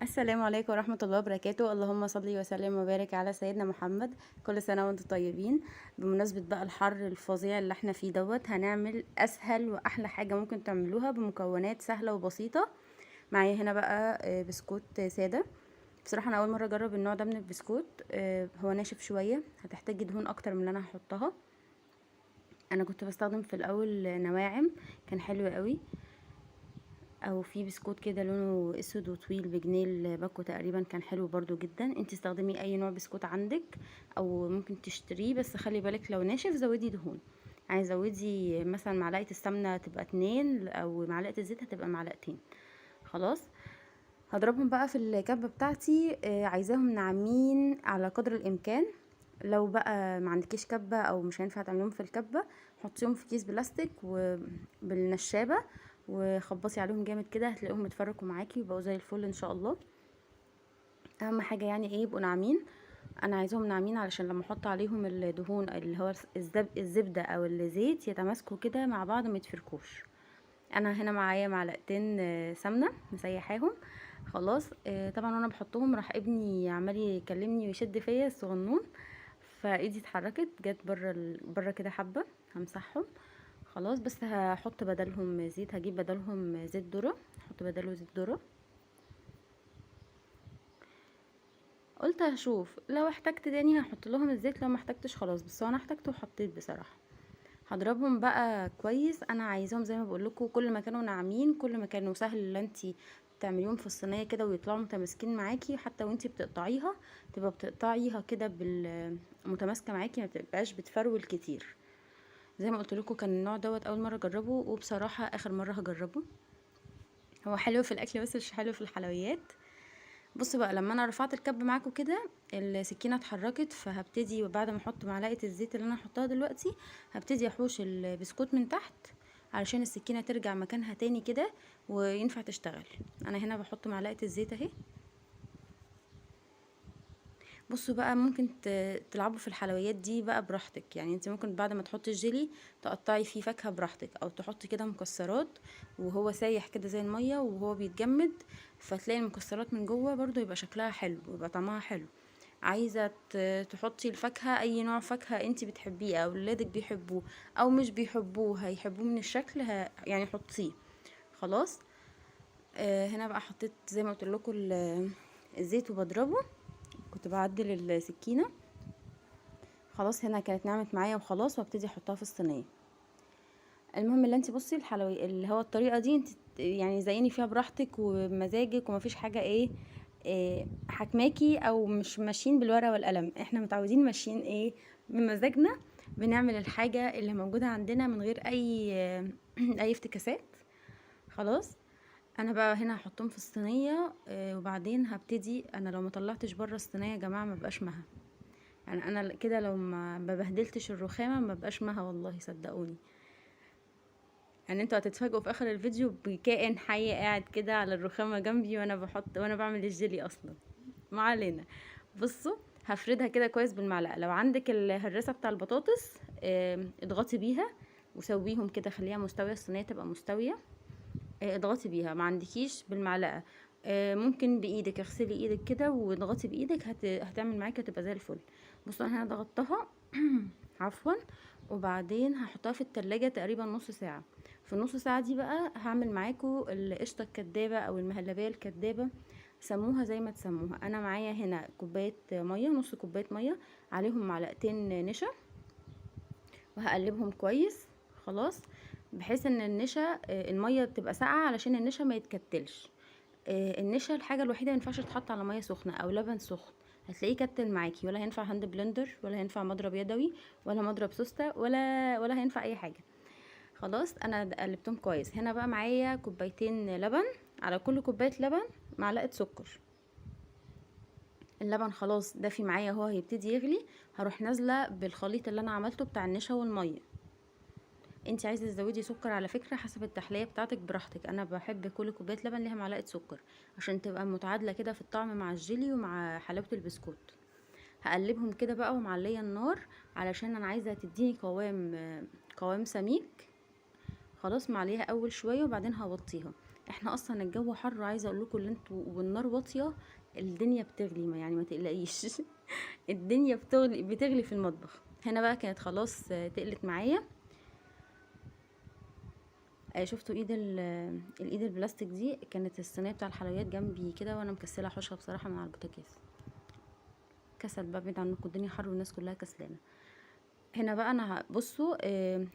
السلام عليكم ورحمة الله وبركاته. اللهم صل وسلم وبارك على سيدنا محمد. كل سنة وانتم طيبين. بمناسبة بقى الحر الفظيع اللي احنا فيه هنعمل اسهل واحلى حاجة ممكن تعملوها بمكونات سهلة وبسيطة. معايا هنا بقى بسكوت سادة. بصراحة انا اول مرة اجرب النوع ده من البسكوت. هو ناشف شوية، هتحتاجي دهون اكتر من اللي انا هحطها. انا كنت بستخدم في الاول نواعم، كان حلو قوي. او في بسكوت كده لونه اسود وطويل بجنيه الباكو تقريبا، كان حلو برضو جدا. انت استخدمي اي نوع بسكوت عندك او ممكن تشتريه، بس خلي بالك لو ناشف زودي دهون. يعني زودي مثلا معلقه السمنه تبقى 2 او معلقه الزيت هتبقى معلقتين. خلاص. هضربهم بقى في الكبه بتاعتي. عايزاهم ناعمين على قدر الامكان. لو بقى ما عندكيش كبه او مش هينفع تعمليهم في الكبه، حطيهم في كيس بلاستيك وبالنشابه وخبطي عليهم جامد كده، هتلاقيهم اتفركوا معاكي وبقوا زي الفل ان شاء الله. اهم حاجه يعني ايه، يبقوا ناعمين. انا عايزاهم ناعمين علشان لما احط عليهم الدهون اللي هو الزبده او الزيت يتماسكوا كده مع بعض ما يتفركوش. انا هنا معايا معلقتين سمنه مسيحاهم. خلاص. طبعا وانا بحطهم راح ابني عمال يكلمني ويشد فيا الصغنون، فايدي اتحركت جت بره كده حبه. همسحهم. خلاص. بس هحط بدلهم زيت، هجيب بدلهم زيت ذرة، احط بدله زيت ذرة. قلت هشوف لو احتجت تاني هحط لهم الزيت، لو ما احتجتش خلاص، بس هو انا احتجت وحطيت بصراحة. هضربهم بقى كويس. انا عايزاهم زي ما بقول لكم، كل ما كانوا ناعمين كل ما كانوا سهل ان انتي تعمليهم في الصينيه كده ويطلعوا متماسكين معاكي. حتى وانتي بتقطعيها تبقى بتقطعيها كده متماسكه معاكي، ما بتبقاش بتفرول كتير. زي ما قلت لكم كان النوع دوت اول مره اجربه، وبصراحه اخر مره هجربه. هو حلو في الاكل بس مش حلو في الحلويات. بصوا بقى، لما انا رفعت الكب معاكم كده السكينه اتحركت، فهبتدي بعد ما احط معلقه الزيت اللي انا هحطها دلوقتي هبتدي احوش البسكوت من تحت علشان السكينه ترجع مكانها تاني كده وينفع تشتغل. انا هنا بحط معلقه الزيت اهي. بصوا بقى، ممكن تلعبوا في الحلويات دي بقى براحتك. يعني انت ممكن بعد ما تحطي الجيلي تقطعي فيه فاكهة براحتك، او تحطي كده مكسرات وهو سايح كده زي المية وهو بيتجمد، فتلاقي المكسرات من جوه برضو يبقى شكلها حلو ويبقى طعمها حلو. عايزة تحطي الفاكهة، اي نوع فاكهة انت بتحبيه او ولادك بيحبوه او مش بيحبوه هيحبوه من الشكل يعني حطيه. خلاص. هنا بقى حطيت زي ما قلت لكم الزيت وبضربه. كنت بعدل السكينة. خلاص. هنا كانت نعمت معايا وخلاص، وابتدي احطها في الصينيه. المهم اللي انت بصي الحلوي اللي هو الطريقه دي انت يعني زيني فيها براحتك ومزاجك، ومفيش حاجه حكماكي او مش ماشيين بالورقه والقلم. احنا متعودين ماشيين بمزاجنا. بنعمل الحاجه اللي موجوده عندنا من غير اي افتكاسات. خلاص. انا بقى هنا هحطهم في الصينيه. وبعدين هبتدي، انا لو ما طلعتش بره الصينيه يا جماعه ما بقاش مها. يعني انا كده لو ما ببهدلتش الرخامه ما بقاش مها والله، صدقوني. يعني انتوا هتتفاجئوا في اخر الفيديو بكائن حي قاعد كده على الرخامه جنبي وانا بعمل الجيلي اصلا. ما علينا. بصوا، هفردها كده كويس بالمعلقه. لو عندك الهراسه بتاع البطاطس اضغطي بيها وسويهم كده، خليها مستويه، الصينيه تبقى مستويه. اضغطي بيها. ما عندكيش بالمعلقه ممكن بايدك، اغسلي ايدك كده واضغطي بايدك، هتعمل معاكي، هتبقى زي الفل. بصوا انا هنا ضغطتها عفوا. وبعدين هحطها في التلاجة تقريبا نص ساعة. في النص ساعة دي بقى هعمل معاكم القشطة الكدابة او المهلبية الكدابة، سموها زي ما تسموها. انا معايا هنا كوباية مية، نص كوباية مية، عليهم معلقتين نشا، وهقلبهم كويس. خلاص. بحيث ان النشا الميه تبقى ساقعه علشان النشا ما يتكتلش. النشا الحاجه الوحيده ما ينفعش تتحط على ميه سخنه او لبن سخن، هتلاقيه كتل معاكي. ولا هينفع هاند بلندر، ولا هينفع مضرب يدوي، ولا مضرب سوسته، ولا هينفع اي حاجه. خلاص. انا قلبتهم كويس. هنا بقى معايا كوبايتين لبن، على كل كوبايه لبن معلقه سكر. اللبن خلاص دافي معايا، هو هيبتدي يغلي. هروح نازله بالخليط اللي انا عملته بتاع النشا والميه. انت عايزه تزودي سكر على فكره حسب التحليه بتاعتك براحتك. انا بحب كل كوبايه لبن ليها معلقه سكر عشان تبقى متعادله كده في الطعم مع الجيلي ومع حلاوه البسكوت. هقلبهم كده بقى ومعليه النار علشان انا عايزه تديني قوام سميك. خلاص. معليها اول شويه وبعدين هوطيها. احنا اصلا الجو حر، عايزه اقول لكم ان انتوا والنار واطيه الدنيا بتغلي، ما يعني ما تقلقيش. الدنيا بتغلي في المطبخ. هنا بقى كانت خلاص تقلت معايا. شفتوا ايد الايد البلاستيك دي، كانت الصينيه بتاع الحلويات جنبي كده وانا مكسله احوشها بصراحه من على البوتاجاز. كسل بقى، بعيد عنكم الدنيا حر والناس كلها كسلانه. هنا بقى انا بصوا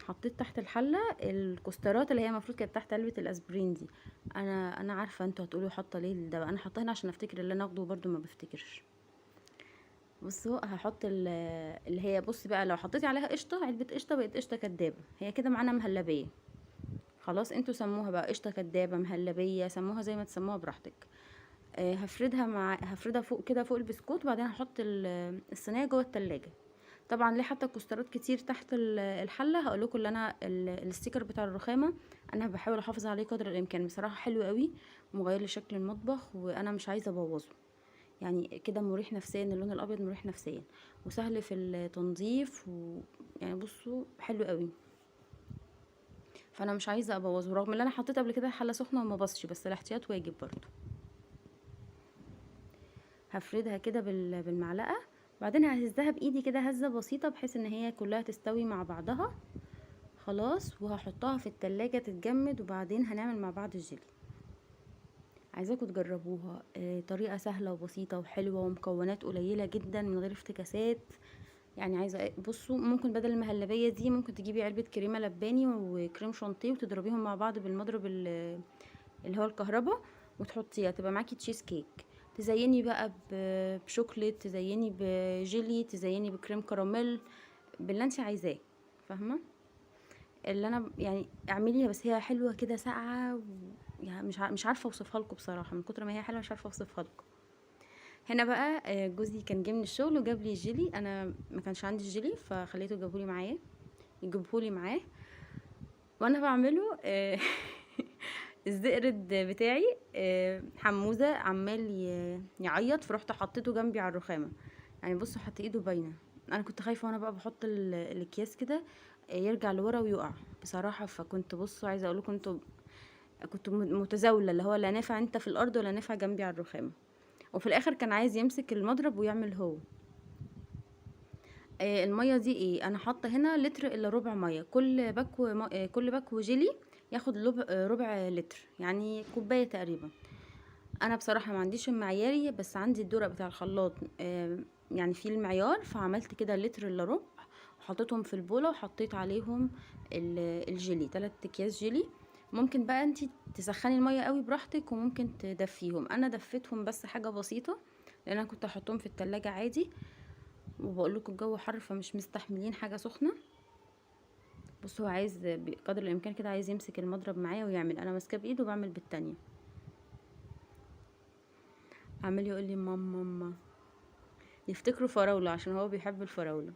حطيت تحت الحله الكسترات اللي هي المفروض كانت تحت علبه الاسبرين دي. انا عارفه انتوا هتقولوا حاطه ليه ده بقى، انا حاطه هنا عشان افتكر اللي انا اخده برضو ما بفتكرش. بصوا هحط اللي هي، بصي بقى لو حطيتي عليها قشطه، علبه قشطه، بقت قشطه كدابه، هي كده معانا مهلبيه. خلاص انتوا سموها بقى قشطه كدابه، مهلبيه، سموها زي ما تسموها براحتك. هفردها فوق كده فوق البسكوت، وبعدين هحط الصينيه جوه التلاجة. طبعا ليه حتى كوسترات كتير تحت الحله، هقول لكم اللي انا الستيكر بتاع الرخامه انا بحاول احافظ عليه قدر الامكان، بصراحه حلو قوي ومغير لشكل المطبخ، وانا مش عايزه ابوظه. يعني كده مريح نفسيا، اللون الابيض مريح نفسيا وسهل في التنظيف يعني بصوا حلو قوي، فانا مش عايزه ابوظه، رغم ان انا حطيت قبل كده حله سخنه وما بصش، بس الاحتياط واجب برضو. هفردها كده بالمعلقه، بعدين ههزها بايدي كده هزه بسيطه بحيث ان هي كلها تستوي مع بعضها. خلاص، وهحطها في التلاجة تتجمد، وبعدين هنعمل مع بعض الجيلي. عايزاكم تجربوها، طريقه سهله وبسيطه وحلوه ومكونات قليله جدا من غير افتكاسات. يعني عايزه بصوا، ممكن بدل المهلبيه دي ممكن تجيبي علبه كريمه لباني وكريم شانتيه وتضربيهم مع بعض بالمضرب اللي هو الكهرباء، وتحطيها تبقى معاكي تشيز كيك. تزيني بقى بشوكليت، تزيني بجيلي، تزيني بكريم كراميل، باللي انت عايزاه، فاهمه؟ اللي انا يعني اعمليها، بس هي حلوه كده ساقعه يعني مش عارفه اوصفها لكم بصراحه، من كتر ما هي حلوه مش عارفه اوصفها لكم. هنا بقى جوزي كان جه من الشغل وجاب لي جيلي، انا ما كانش عندي الجيلي فخليته يجيبهولي معايا، يجيبهولي معاه. وانا بعمله الزئرد بتاعي حموزه عمال يعيط، فرحت حطيته جنبي على الرخامه. يعني بصوا حتى ايده باينه. انا كنت خايفه وانا بقى بحط الاكياس كده يرجع لورا ويقع بصراحه، فكنت بصوا عايزه اقول لكم كنت متزاوله، اللي هو لا نافع انت في الارض ولا نافع جنبي على الرخامه. وفي الاخر كان عايز يمسك المضرب ويعمل هو. الميه دي ايه، انا حاطه هنا لتر الا ربع ميه، كل باكو جيلي ياخد ربع لتر، يعني كوبايه تقريبا. انا بصراحه ما عنديش المعياري، بس عندي الدرق بتاع الخلاط يعني في المعيار، فعملت كده لتر الا ربع، وحطيتهم في البوله وحطيت عليهم الجيلي، 3 اكياس جيلي. ممكن بقى انتي تسخني الميه قوي براحتك، وممكن تدفيهم، انا دفيتهم بس حاجه بسيطه، لان انا كنت احطهم في التلاجة عادي، وبقول لكم الجو حر فمش مستحملين حاجه سخنه. بصوا هو عايز بقدر الامكان كده عايز يمسك المضرب معايا ويعمل، انا ماسكاه بايده وبعمل بالتانية، عمال يقول لي ماما ماما، يفتكروا فراولة عشان هو بيحب الفراولة.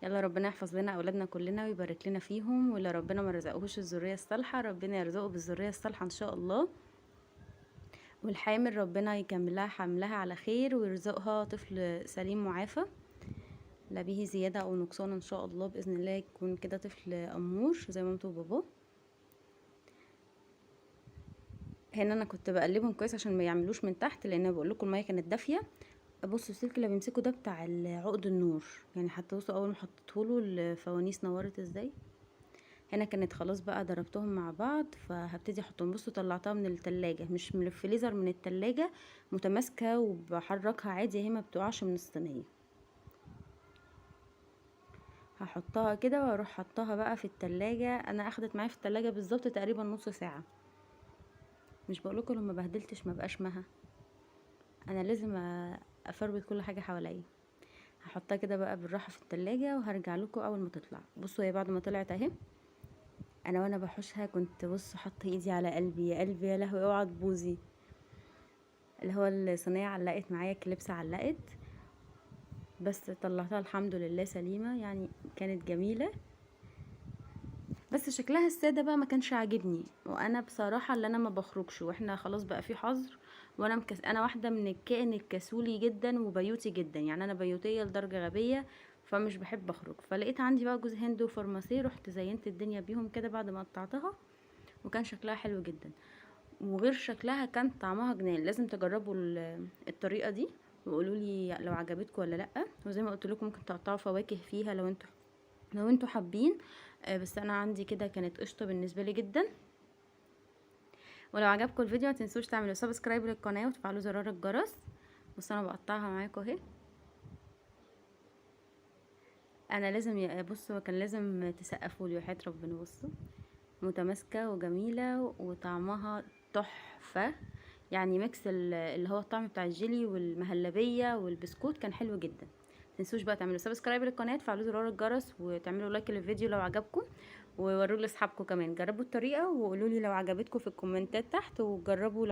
يلا ربنا يحفظ لنا اولادنا كلنا ويبارك لنا فيهم، واللي ربنا ما رزقهوش الذريه الصالحه ربنا يرزقه بالذريه الصالحه ان شاء الله، والحامل ربنا يكمل لها حملها على خير ويرزقها طفل سليم معافى، لا به زياده او نقصان ان شاء الله، باذن الله يكون كده طفل امور زي مامته وباباه. هنا انا كنت بقلبهم كويس عشان ما يعملوش من تحت، لان بقول لكم الميه كانت دافيه. بصوا السلك اللي بيمسكه ده بتاع عقد النور، يعني حتى بصوا اول ما حطيته له الفوانيس نورت ازاي. هنا كانت خلاص بقى ضربتهم مع بعض، فهبتدي احطهم. بصوا طلعتها من التلاجة، مش من الفريزر، من التلاجة متماسكة وبحركها عادي، هي ما بتقعش من الصينية. هحطها كده واروح حطها بقى في التلاجة، انا اخدت معايا في التلاجة بالظبط تقريبا نص ساعة. مش بقولكم لو ما بهدلتش ما بقاش مها، انا لازم افرود كل حاجة حواليا. هحطها كده بقى بالراحة في التلاجة وهرجع لكم اول ما تطلع. بصوا هي بعد ما طلعت اهي، انا وانا بحوشها كنت بص حاطه ايدي على قلبي، يا قلبي يا لهوي اوعى تبوظي. اللي هو الصينيه علقت معايا، كليبس علقت، بس طلعتها الحمد لله سليمه، يعني كانت جميله. بس شكلها الساده بقى ما كانش عاجبني، وانا بصراحه اللي انا ما بخرجش واحنا خلاص بقى في حظر، وانا انا واحده من الكائن الكسولي جدا وبيوتي جدا، يعني انا بيوتيه لدرجه غبيه، فمش بحب اخرج. فلقيت عندي بقى جوز هند وفارماسي، رحت زينت الدنيا بيهم كده بعد ما قطعتها، وكان شكلها حلو جدا. وغير شكلها كان طعمها جنان. لازم تجربوا الطريقه دي وقولوا لي لو عجبتكم ولا لا. وزي ما قلت لكم ممكن تقطعوا فواكه فيها لو انتوا حابين. بس انا عندي كده كانت قشطه بالنسبه لي جدا. ولو عجبكم الفيديو ما تنسوش تعملوا سبسكرايب للقناه وتفعلوا زرار الجرس. بصوا انا بقطعها معاكم اهي. انا لازم بصوا كان لازم تسقفوا لي وحياة ربنا. بصوا متماسكه وجميله وطعمها تحفه. يعني ميكس اللي هو الطعم بتاع الجيلي والمهلبيه والبسكوت كان حلو جدا. متنسوش بقى تعملوا سبسكرايب للقناه وتفعلوا زرار الجرس وتعملوا لايك للفيديو لو عجبكم. ووروه لاصحابكم كمان. جربوا الطريقه وقولوا لي لو عجبتكم في الكومنتات تحت. وجربوا